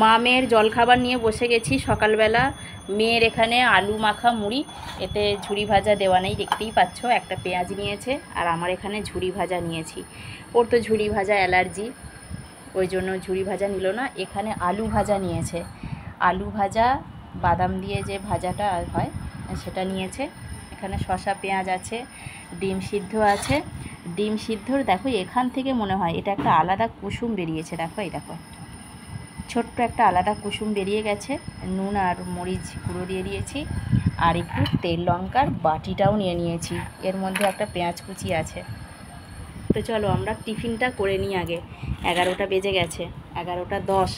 মা মেয়ের জলখাবার নিয়ে বসে গেছি সকালবেলা। মেয়ের এখানে আলু মাখা মুড়ি, এতে ঝুরি ভাজা দেওয়া নেই, দেখতেই পাচ্ছ। একটা পেঁয়াজ নিয়েছে, আর আমার এখানে ঝুরি ভাজা নিয়েছি। ওর তো ঝুরি ভাজা অ্যালার্জি, ওই জন্য ঝুরি ভাজা নিল না। এখানে আলু ভাজা নিয়েছে, আলু ভাজা বাদাম দিয়ে যে ভাজাটা হয় সেটা নিয়েছে। এখানে শসা পেঁয়াজ আছে, ডিম সিদ্ধ আছে। ডিম সিদ্ধর দেখো এখান থেকে মনে হয় এটা একটা আলাদা কুসুম বেরিয়েছে, দেখো এই দেখো, ছোট্ট একটা আলাদা কুসুম বেরিয়ে গেছে। নুন আর মরিচ গুঁড়ো দিয়ে দিয়েছি, আর একটু তেল লঙ্কার বাটিটাও নিয়ে নিয়েছি। এর মধ্যে একটা পেঁয়াজ কুচি আছে। তো চলো আমরা টিফিনটা করে নিই আগে। 11টা বেজে গেছে, 11টা 10।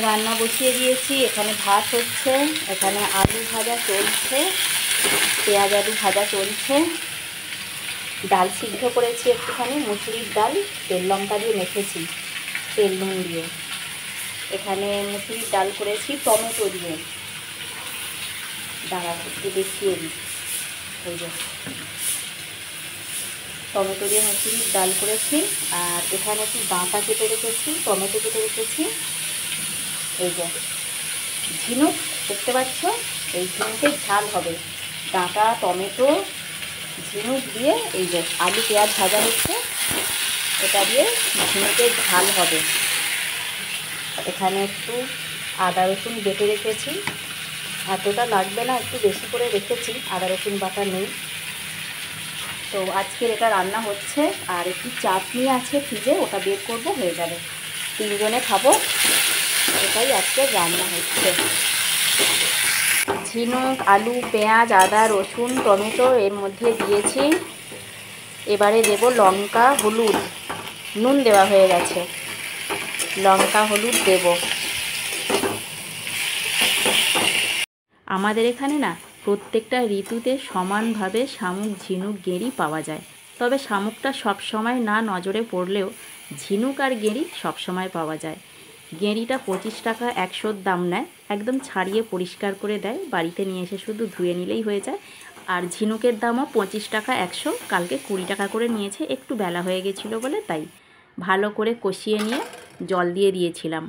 রান্না বসিয়ে দিয়েছি, এখানে ভাত হচ্ছে, এখানে আলু ভাজা চলছে, পেঁয়াজ আলু ভাজা চলছে। ডাল সিদ্ধ করেছি একটুখানি, মুসুরির ডাল, তেল লঙ্কা দিয়ে মেখেছি, তেল নুন দিয়ে। এখানে মুসুরির ডাল করেছি টমেটো দিয়ে, দাঁড়া একটু দেখিয়ে দিই। এই যে টমেটো দিয়ে মুসুরির ডাল করেছি। আর এখানে একটু ডাঁটা কেটে রেখেছি, টমেটো কেটে রেখেছি। এই যে ঝিনুক দেখতে পাচ্ছ, এই ঝিনুকের ঝাল হবে। ডাঁটা টমেটো ঝিনুক দিয়ে এই যে আলু পেঁয়াজ ভাজা হচ্ছে, এটা দিয়ে ঝিনুকের ঝাল হবে। এখানে একটু আদা রসুন বেটে রেখেছি, এতটা লাগবে না, একটু বেশি করে রেখেছি, আদা রসুন বাটা নেই। তো আজকের এটা রান্না হচ্ছে। আর একটু চাটনি আছে ফ্রিজে, ওটা বের করবো, হয়ে যাবে। 3 জনে খাবো, এটাই আজকে রান্না হচ্ছে। ঝিনুক আলু পেঁয়াজ আদা রসুন টমেটো এর মধ্যে দিয়েছি। এবারে দেব লঙ্কা হলুদ, নুন দেওয়া হয়ে গেছে, লঙ্কা হলুদ দেব। আমাদের এখানে না প্রত্যেকটা ঋতুতে সমানভাবে শামুক ঝিনুক গেঁড়ি পাওয়া যায়। তবে শামুকটা সব সময় না নজরে পড়লেও ঝিনুক আর গেঁড়ি সব সময় পাওয়া যায়। গেঁড়িটা 25 টাকা 100 দাম নেয়, একদম ছাড়িয়ে পরিষ্কার করে দেয়, বাড়িতে নিয়ে এসে শুধু ধুয়ে নিলেই হয়ে যায়। আর ঝিনুকের দামও 25 টাকা 100, কালকে 20 টাকা করে নিয়েছে, একটু বেলা হয়ে গেছিলো বলে তাই। ভালো করে কষিয়ে নিয়ে জল দিয়ে দিয়েছিলাম।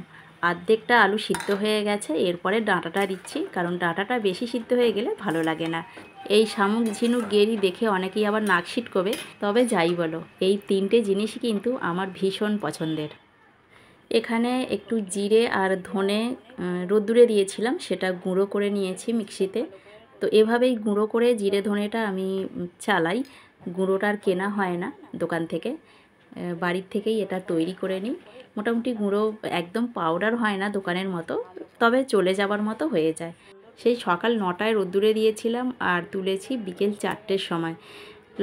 অর্ধেকটা আলু সিদ্ধ হয়ে গেছে, এরপরে ডাঁটাটা দিচ্ছি, কারণ ডাঁটাটা বেশি সিদ্ধ হয়ে গেলে ভালো লাগে না। এই শামুক ঝিনুক গেঁড়ি দেখে অনেকেই আবার নাক ছিটকবে, তবে যাই বলো, এই 3টে জিনিসই কিন্তু আমার ভীষণ পছন্দের। এখানে একটু জিরে আর ধনে রোদ্দুরে দিয়েছিলাম, সেটা গুঁড়ো করে নিয়েছি মিক্সিতে। তো এভাবেই গুঁড়ো করে জিরে ধনেটা আমি চালাই, গুঁড়োটা আর কেনা হয় না দোকান থেকে, বাড়ির থেকেই এটা তৈরি করে নিই। মোটামুটি গুঁড়ো একদম পাউডার হয় না দোকানের মতো, তবে চলে যাবার মতো হয়ে যায়। সেই সকাল 9টায় রোদ্দুরে দিয়েছিলাম, আর তুলেছি বিকেল 4টের সময়।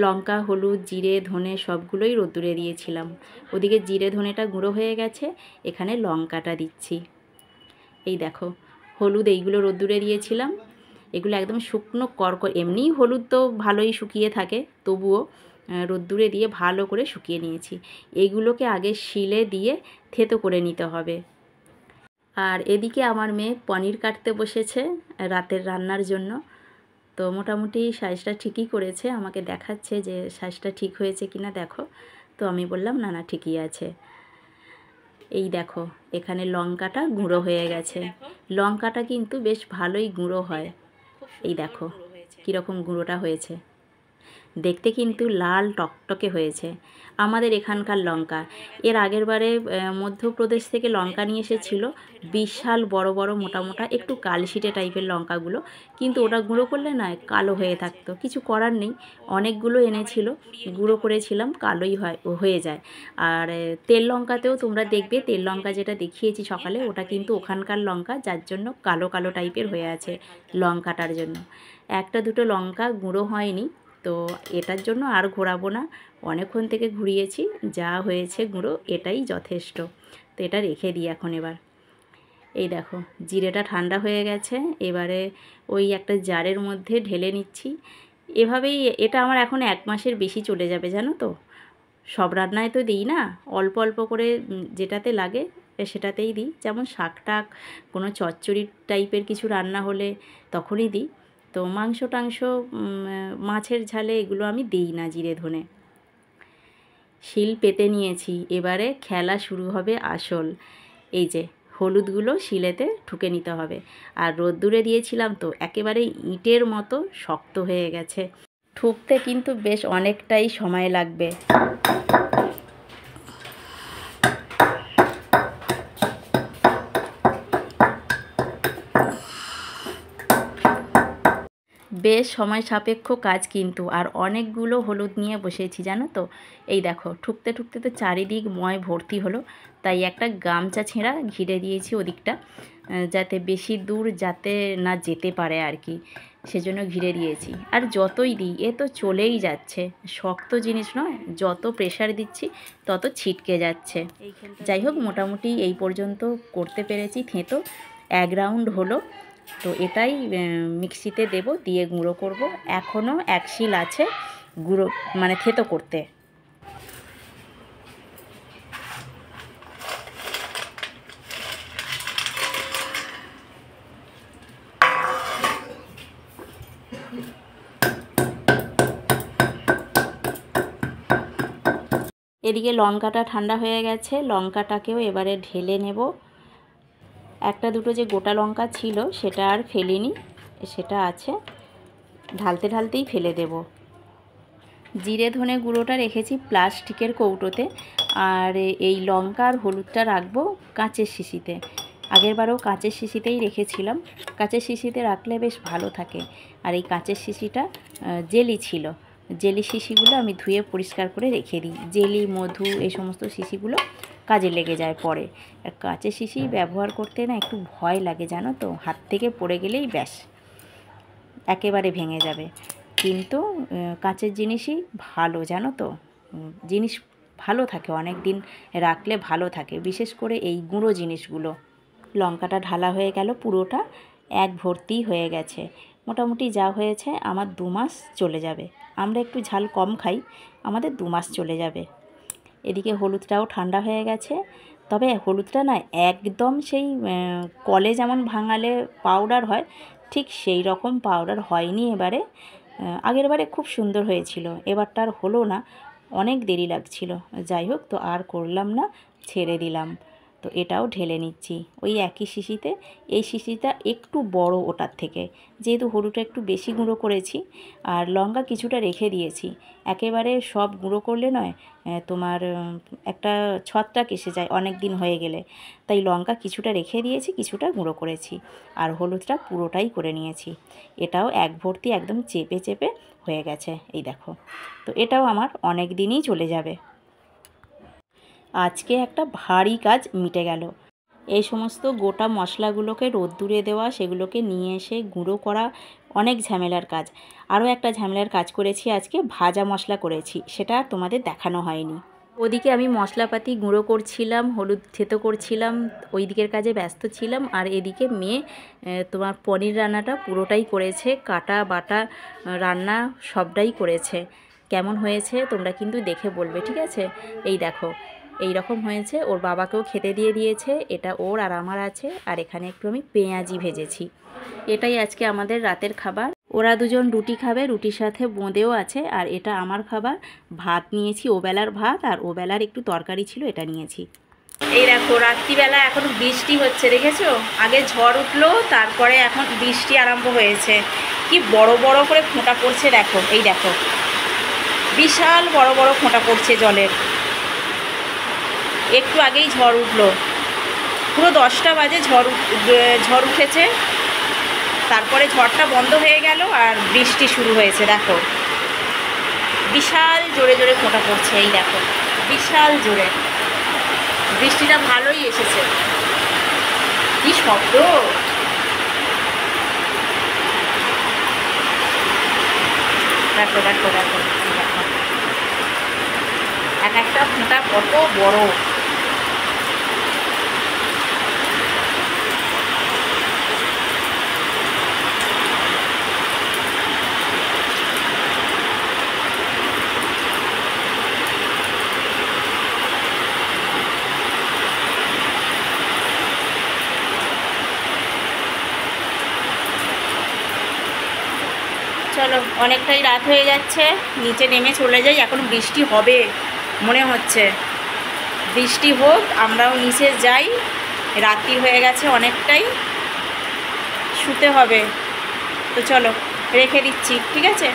লঙ্কা হলুদ জিরে ধনে সবগুলোই রোদ্দুরে দিয়েছিলাম। ওদিকে জিরে ধনেটা গুঁড়ো হয়ে গেছে, এখানে লঙ্কাটা দিচ্ছি। এই দেখো হলুদ, এইগুলো রোদ্দুরে দিয়েছিলাম। এগুলো একদম শুকনো করকর, এমনিই হলুদ তো ভালোই শুকিয়ে থাকে, তবুও রোদ্দুরে দিয়ে ভালো করে শুকিয়ে নিয়েছি। এইগুলোকে আগে শিলে দিয়ে থেতো করে নিতে হবে। আর এদিকে আমার মেয়ে পনির কাটতে বসেছে রাতের রান্নার জন্য। তো মোটামুটি সাইজটা ঠিকই করেছে, আমাকে দেখাচ্ছে যে সাইজটা ঠিক হয়েছে কিনা দেখো। তো আমি বললাম না না ঠিকই আছে। এই দেখো এখানে লঙ্কাটা গুঁড়ো হয়ে গেছে, লঙ্কাটা কিন্তু বেশ ভালোই গুঁড়ো হয়। এই দেখো কীরকম গুঁড়োটা হয়েছে, দেখতে কিন্তু লাল টকটকে হয়েছে আমাদের এখানকার লঙ্কা। এর আগের বারে মধ্যপ্রদেশ থেকে লঙ্কা নিয়ে এসেছিল, বিশাল বড় বড় মোটা মোটা একটু কালশিটে টাইপের লঙ্কাগুলো, কিন্তু ওটা গুঁড়ো করলে না কালো হয়ে থাকতো। কিছু করার নেই, অনেকগুলো এনেছিল, গুঁড়ো করেছিলাম, কালোই হয়ে যায়। আর তেল লঙ্কাতেও তোমরা দেখবে, তেল লঙ্কা যেটা দেখিয়েছি সকালে ওটা কিন্তু ওখানকার লঙ্কা, যার জন্য কালো কালো টাইপের হয়ে আছে লঙ্কাটার জন্য। একটা দুটো লঙ্কা গুঁড়ো হয়নি, তো এটার জন্য আর ঘোরাবো না, অনেকক্ষণ থেকে ঘুরিয়েছি, যা হয়েছে গুঁড়ো এটাই যথেষ্ট। তো এটা রেখে দিই এখন। এবার এই দেখো জিরেটা ঠান্ডা হয়ে গেছে, এবারে ওই একটা জারের মধ্যে ঢেলে নিচ্ছি। এভাবেই এটা আমার এখন 1 মাসের বেশি চলে যাবে জানো তো। সব রান্নায় তো দিই না, অল্প অল্প করে যেটাতে লাগে সেটাতেই দিই। যেমন শাক টাক কোনো চচ্চড়ি টাইপের কিছু রান্না হলে তখনই দিই। তো মাংস টাংস মাছের ঝালে এগুলো আমি দিই না জিরে ধনে। শিল পেতে নিয়েছি, এবারে খেলা শুরু হবে আসল। এই যে হলুদগুলো শিলেতে ঠুকে নিতে হবে। আর রোদ্দুরে দিয়েছিলাম তো একেবারে ইটের মতো শক্ত হয়ে গেছে, ঠুকতে কিন্তু বেশ অনেকটাই সময় লাগবে। বেশ সময় সাপেক্ষ কাজ কিন্তু, আর অনেকগুলো হলুদ নিয়ে বসেছি জানো তো। এই দেখো ঠুকতে ঠুকতে তো চারিদিক ময় ভর্তি হলো, তাই একটা গামছা ছেঁড়া ঘিরে দিয়েছি ওদিকটা, যাতে বেশি দূর যাতে না যেতে পারে আর কি, সেজন্য ঘিরে দিয়েছি। আর যতই দিই এ তো চলেই যাচ্ছে, শক্ত জিনিস নয়, যত প্রেশার দিচ্ছি তত ছিটকে যাচ্ছে। যাই হোক মোটামুটি এই পর্যন্ত করতে পেরেছি। থেঁতো 1 রাউন্ড হলো, তো এটাই মিক্সিতে দেব, দিয়ে গুঁড়ো করব। এখনও 1 শিল আছে গুঁড়ো মানে থেঁতো করতে। এদিকে লঙ্কাটা ঠান্ডা হয়ে গেছে, লঙ্কাটাকেও এবারে ঢেলে নেব। একটা দুটো যে গোটা লঙ্কা ছিল সেটা আর ফেলিনি, সেটা আছে, ঢালতে ঢালতেই ফেলে দেব। জিরে ধনে গুঁড়োটা রেখেছি প্লাস্টিকের কৌটোতে, আর এই লঙ্কা আর হলুদটা রাখবো কাঁচের শিশিতে। আগেরবারও কাঁচের শিশিতেই রেখেছিলাম, কাঁচের শিশিতে রাখলে বেশ ভালো থাকে। আর এই কাঁচের শিশিটা জেলি ছিল, জেলি শিশিগুলো আমি ধুয়ে পরিষ্কার করে রেখে দিই। জেলি মধু এই সমস্ত শিশিগুলো কাজে লেগে যায় পরে। আর কাঁচের শিশি ব্যবহার করতে না একটু ভয় লাগে জানো তো, হাত থেকে পড়ে গেলেই ব্যাস একেবারে ভেঙে যাবে। কিন্তু কাঁচের জিনিসই ভালো জানো তো, জিনিস ভালো থাকে, অনেক দিন রাখলে ভালো থাকে, বিশেষ করে এই গুঁড়ো জিনিসগুলো। লঙ্কাটা ঢালা হয়ে গেল, পুরোটা 1 ভর্তি হয়ে গেছে। মোটামুটি যা হয়েছে আমার 2 মাস চলে যাবে। আমরা একটু ঝাল কম খাই, আমাদের 2 মাস চলে যাবে। এদিকে হলুদটাও ঠান্ডা হয়ে গেছে, তবে হলুদটা না একদম সেই কলে যেমন ভাঙালে পাউডার হয় ঠিক সেই রকম পাউডার হয়নি এবারে। আগের বারে খুব সুন্দর হয়েছিল, এবারটা আর হলো না, অনেক দেরি লাগছিল। যাই হোক তো আর করলাম না, ছেড়ে দিলাম। তো এটাও ঢেলে নিচ্ছি ওই একই শিশিতে। এই শিশিটা একটু বড় ওটার থেকে, যেহেতু হলুদটা একটু বেশি গুঁড়ো করেছি আর লঙ্কা কিছুটা রেখে দিয়েছি। একেবারে সব গুঁড়ো করলে নয় তোমার একটা ছত্রাক এসে যায় অনেক দিন হয়ে গেলে, তাই লঙ্কা কিছুটা রেখে দিয়েছি, কিছুটা গুঁড়ো করেছি, আর হলুদটা পুরোটাই করে নিয়েছি। এটাও 1 ভর্তি একদম চেপে চেপে হয়ে গেছে, এই দেখো। তো এটাও আমার অনেক দিনই চলে যাবে। আজকে একটা ভারী কাজ মিটে গেল। এই সমস্ত গোটা মশলাগুলোকে রোদ্দুরে দেওয়া, সেগুলোকে নিয়ে এসে গুঁড়ো করা অনেক ঝামেলার কাজ। আরও একটা ঝামেলার কাজ করেছি আজকে, ভাজা মশলা করেছি, সেটা তোমাদের দেখানো হয়নি। ওদিকে আমি মশলাপাতি গুঁড়ো করছিলাম, হলুদ থেতো করছিলাম, ওই দিকের কাজে ব্যস্ত ছিলাম। আর এদিকে মেয়ে তোমার পনির রান্নাটা পুরোটাই করেছে, কাটা বাটা রান্না সবটাই করেছে। কেমন হয়েছে তোমরা কিন্তু দেখে বলবে, ঠিক আছে? এই দেখো এই রকম হয়েছে, ওর বাবাকেও খেতে দিয়ে দিয়েছে। এটা ওর আর আমার আছে, আর এখানে একটু আমি পেঁয়াজি ভেজেছি। এটাই আজকে আমাদের রাতের খাবার। ওরা দুজন রুটি খাবে, রুটির সাথে বোঁদেও আছে, আর এটা আমার খাবার। ভাত নিয়েছি, ওবেলার ভাত, আর ওবেলার একটু তরকারি ছিল, এটা নিয়েছি। এই দেখো রাত্রিবেলা এখন বৃষ্টি হচ্ছে, দেখেছো? আগে ঝড় উঠলো, তারপরে এখন বৃষ্টি আরম্ভ হয়েছে। কি বড় বড় করে ফোঁটা পড়ছে দেখো, এই দেখো বিশাল বড় বড় ফোঁটা পড়ছে জলের। একটু আগেই ঝড় উঠলো, পুরো 10টা বাজে ঝড় উঠেছে, তারপরে ঝড়টা বন্ধ হয়ে গেল আর বৃষ্টি শুরু হয়েছে। দেখো বিশাল জোরে জোরে ফোঁটা পড়ছে, এই দেখো বিশাল জোরে। বৃষ্টিটা ভালোই এসেছে, কি শব্দ! দেখো দেখো দেখো দেখো এক একটা ফোঁটা কত বড়। চলো অনেকটাই রাত হয়ে যাচ্ছে, নিচে নেমে চলে যাই, এখন বৃষ্টি হবে। মনে হচ্ছে। বৃষ্টি হোক, আমরাও নিচে যাই, রাত্রি হয়ে গেছে অনেকটাই, শুতে হবে। তো চলো রেখে দিচ্ছি, ঠিক আছে।